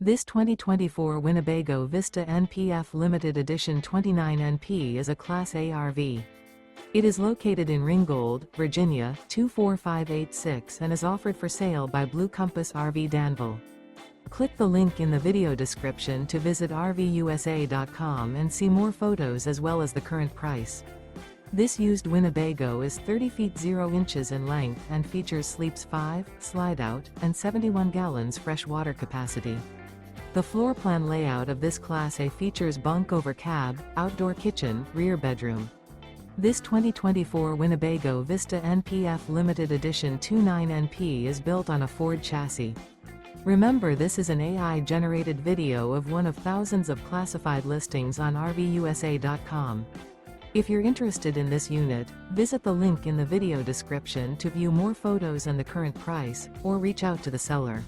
This 2024 Winnebago Vista NPF Limited Edition 29NP is a Class A RV. It is located in Ringgold, Virginia, 24586 and is offered for sale by Blue Compass RV Danville. Click the link in the video description to visit RVUSA.com and see more photos as well as the current price. This used Winnebago is 30 feet 0 inches in length and features sleeps 5, Slideout, and 71 gallons fresh water capacity. The floor plan layout of this Class A features bunk over cab, outdoor kitchen, rear bedroom. This 2024 Winnebago Vista NPF Limited Edition 29NP is built on a Ford chassis. Remember, this is an AI-generated video of one of thousands of classified listings on RVUSA.com. If you're interested in this unit, visit the link in the video description to view more photos and the current price, or reach out to the seller.